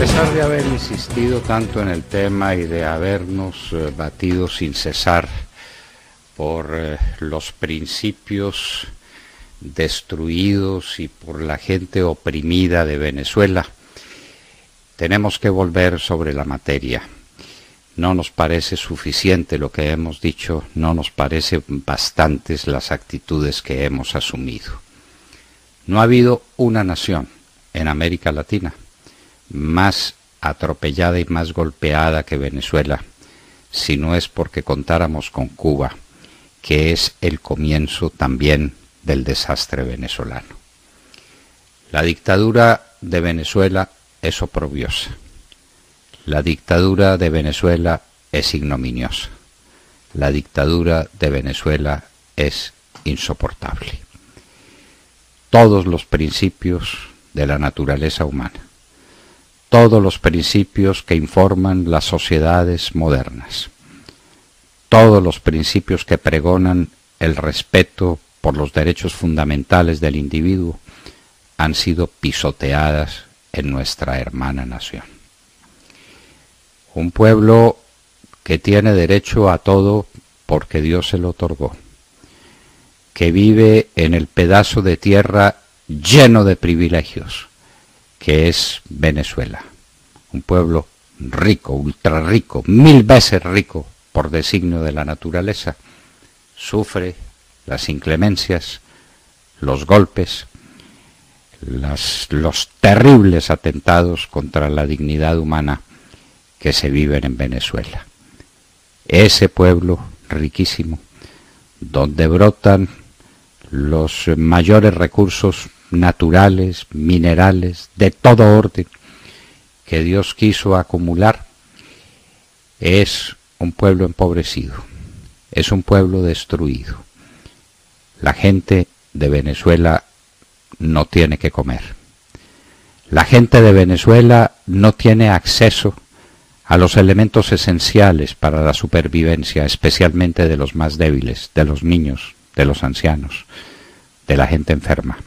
pesar de haber insistido tanto en el tema y de habernos batido sin cesar por los principios destruidos y por la gente oprimida de Venezuela, tenemos que volver sobre la materia. No nos parece suficiente lo que hemos dicho, no nos parecen bastantes las actitudes que hemos asumido. No ha habido una nación en América Latina más atropellada y más golpeada que Venezuela, si no es porque contáramos con Cuba, que es el comienzo también del desastre venezolano. La dictadura de Venezuela es oprobiosa. La dictadura de Venezuela es ignominiosa. La dictadura de Venezuela es insoportable. Todos los principios de la naturaleza humana, todos los principios que informan las sociedades modernas, todos los principios que pregonan el respeto por los derechos fundamentales del individuo han sido pisoteadas en nuestra hermana nación. Un pueblo que tiene derecho a todo porque Dios se lo otorgó, que vive en el pedazo de tierra lleno de privilegios, que es Venezuela. Un pueblo rico, ultra rico, 1000 veces rico por designio de la naturaleza, sufre las inclemencias, los golpes, los terribles atentados contra la dignidad humana que se viven en Venezuela. Ese pueblo riquísimo, donde brotan los mayores recursos naturales, minerales, de todo orden, que Dios quiso acumular, es un pueblo empobrecido, es un pueblo destruido. La gente de Venezuela no tiene que comer. La gente de Venezuela no tiene acceso a los elementos esenciales para la supervivencia, especialmente de los más débiles, de los niños, de los ancianos, de la gente enferma.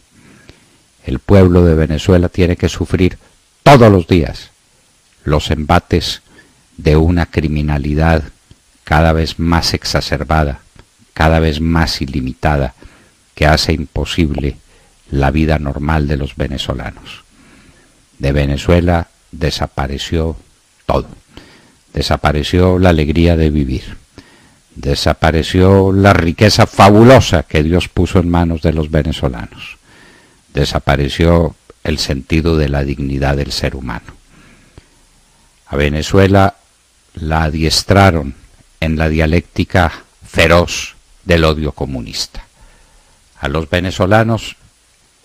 El pueblo de Venezuela tiene que sufrir todos los días los embates de una criminalidad cada vez más exacerbada, cada vez más ilimitada, que hace imposible la vida normal de los venezolanos. De Venezuela desapareció todo. Desapareció la alegría de vivir. Desapareció la riqueza fabulosa que Dios puso en manos de los venezolanos. Desapareció el sentido de la dignidad del ser humano. A Venezuela la adiestraron en la dialéctica feroz del odio comunista. A los venezolanos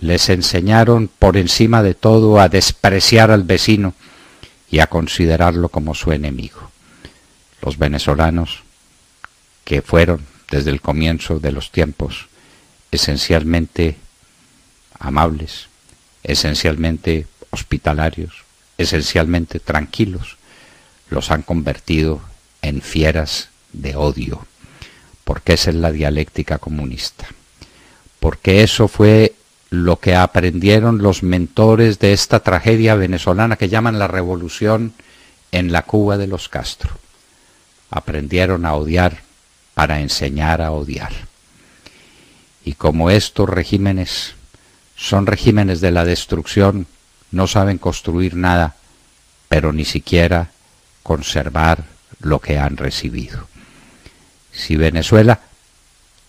les enseñaron por encima de todo a despreciar al vecino y a considerarlo como su enemigo. Los venezolanos, que fueron desde el comienzo de los tiempos esencialmente amables, esencialmente hospitalarios, esencialmente tranquilos, los han convertido en fieras de odio, porque esa es la dialéctica comunista, porque eso fue lo que aprendieron los mentores de esta tragedia venezolana que llaman la revolución en la Cuba de los Castro. Aprendieron a odiar para enseñar a odiar. Y como estos regímenes son regímenes de la destrucción, no saben construir nada, pero ni siquiera conservar lo que han recibido. Si Venezuela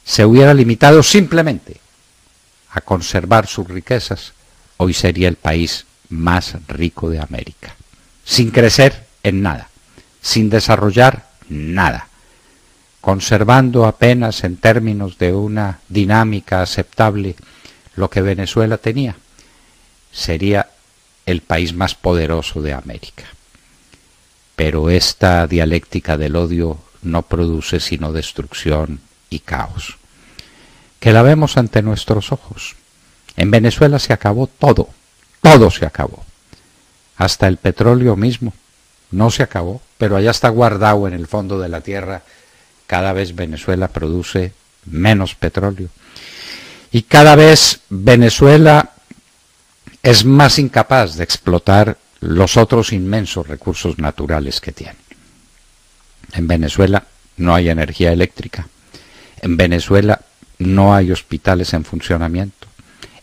se hubiera limitado simplemente a conservar sus riquezas, hoy sería el país más rico de América, sin crecer en nada, sin desarrollar nada, conservando apenas en términos de una dinámica aceptable lo que Venezuela tenía, sería el país más poderoso de América. Pero esta dialéctica del odio no produce sino destrucción y caos, que la vemos ante nuestros ojos. En Venezuela se acabó todo, todo se acabó. Hasta el petróleo mismo no se acabó, pero allá está guardado en el fondo de la tierra. Cada vez Venezuela produce menos petróleo. Y cada vez Venezuela es más incapaz de explotar los otros inmensos recursos naturales que tiene. En Venezuela no hay energía eléctrica. En Venezuela no hay hospitales en funcionamiento.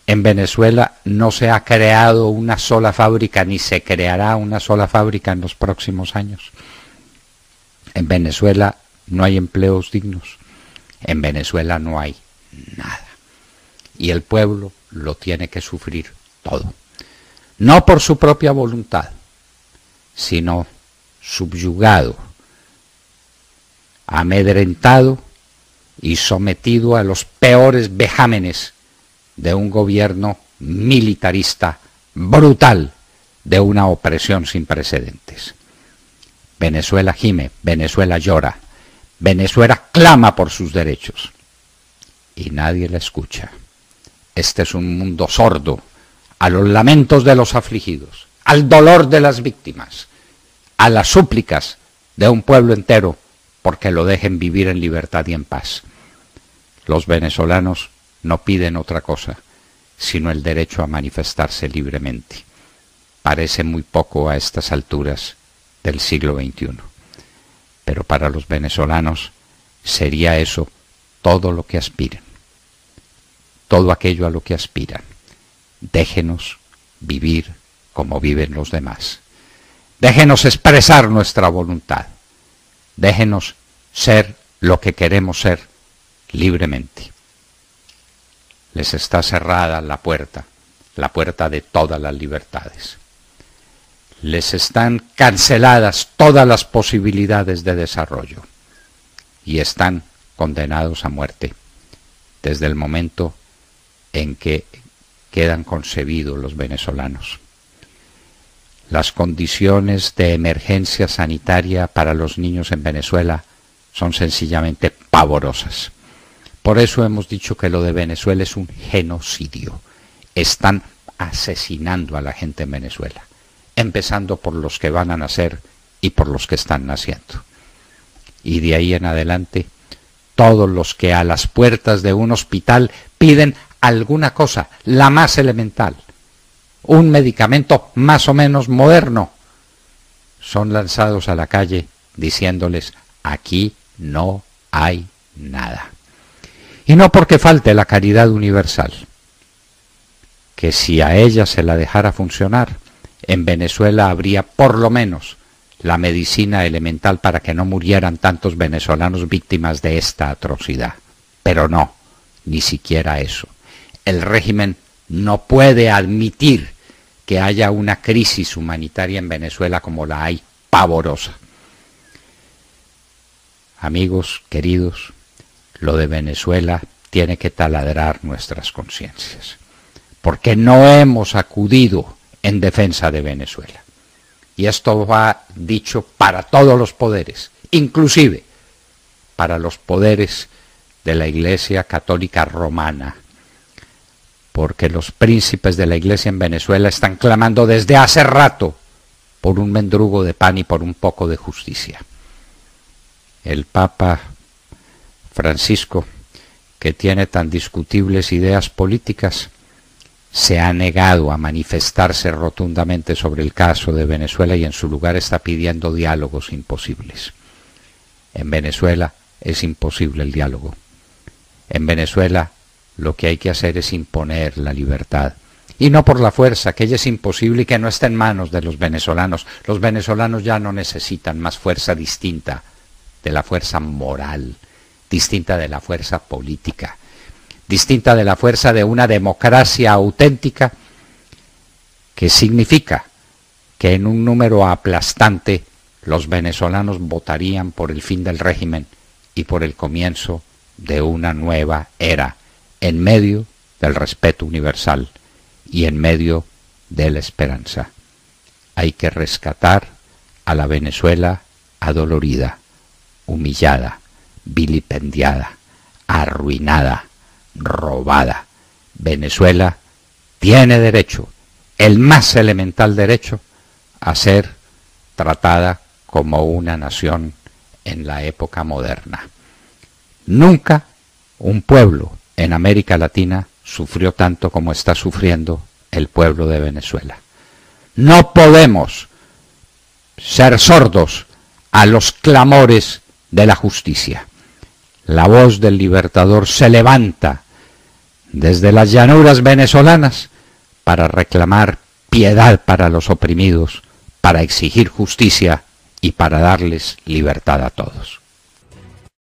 En Venezuela no se ha creado una sola fábrica, ni se creará una sola fábrica en los próximos años. En Venezuela no hay empleos dignos. En Venezuela no hay nada. Y el pueblo lo tiene que sufrir todo. No por su propia voluntad, sino subyugado, amedrentado y sometido a los peores vejámenes de un gobierno militarista brutal, de una opresión sin precedentes. Venezuela gime, Venezuela llora, Venezuela clama por sus derechos y nadie la escucha. Este es un mundo sordo a los lamentos de los afligidos, al dolor de las víctimas, a las súplicas de un pueblo entero porque lo dejen vivir en libertad y en paz. Los venezolanos no piden otra cosa, sino el derecho a manifestarse libremente. Parece muy poco a estas alturas del siglo XXI, pero para los venezolanos sería eso todo lo que aspiran, todo aquello a lo que aspiran. Déjenos vivir como viven los demás. Déjenos expresar nuestra voluntad. Déjenos ser lo que queremos ser libremente. Les está cerrada la puerta de todas las libertades. Les están canceladas todas las posibilidades de desarrollo y están condenados a muerte desde el momento en que quedan concebidos los venezolanos. Las condiciones de emergencia sanitaria para los niños en Venezuela son sencillamente pavorosas. Por eso hemos dicho que lo de Venezuela es un genocidio. Están asesinando a la gente en Venezuela, empezando por los que van a nacer y por los que están naciendo. Y de ahí en adelante, todos los que a las puertas de un hospital piden alguna cosa, la más elemental, un medicamento más o menos moderno, son lanzados a la calle diciéndoles: aquí no hay nada. Y no porque falte la caridad universal, que si a ella se la dejara funcionar, en Venezuela habría por lo menos la medicina elemental para que no murieran tantos venezolanos víctimas de esta atrocidad. Pero no, ni siquiera eso. El régimen no puede admitir que haya una crisis humanitaria en Venezuela como la hay, pavorosa. Amigos queridos, lo de Venezuela tiene que taladrar nuestras conciencias, porque no hemos acudido en defensa de Venezuela. Y esto va dicho para todos los poderes, inclusive para los poderes de la Iglesia Católica Romana, porque los príncipes de la Iglesia en Venezuela están clamando desde hace rato por un mendrugo de pan y por un poco de justicia. El Papa Francisco, que tiene tan discutibles ideas políticas, se ha negado a manifestarse rotundamente sobre el caso de Venezuela y en su lugar está pidiendo diálogos imposibles. En Venezuela es imposible el diálogo. En Venezuela lo que hay que hacer es imponer la libertad. Y no por la fuerza, que ella es imposible y que no está en manos de los venezolanos. Los venezolanos ya no necesitan más fuerza distinta de la fuerza moral, distinta de la fuerza política, distinta de la fuerza de una democracia auténtica, que significa que en un número aplastante los venezolanos votarían por el fin del régimen y por el comienzo de una nueva era, en medio del respeto universal y en medio de la esperanza. Hay que rescatar a la Venezuela adolorida, humillada, vilipendiada, arruinada, robada. Venezuela tiene derecho, el más elemental derecho, a ser tratada como una nación en la época moderna. Nunca un pueblo en América Latina sufrió tanto como está sufriendo el pueblo de Venezuela. No podemos ser sordos a los clamores de la justicia. La voz del Libertador se levanta desde las llanuras venezolanas para reclamar piedad para los oprimidos, para exigir justicia y para darles libertad a todos.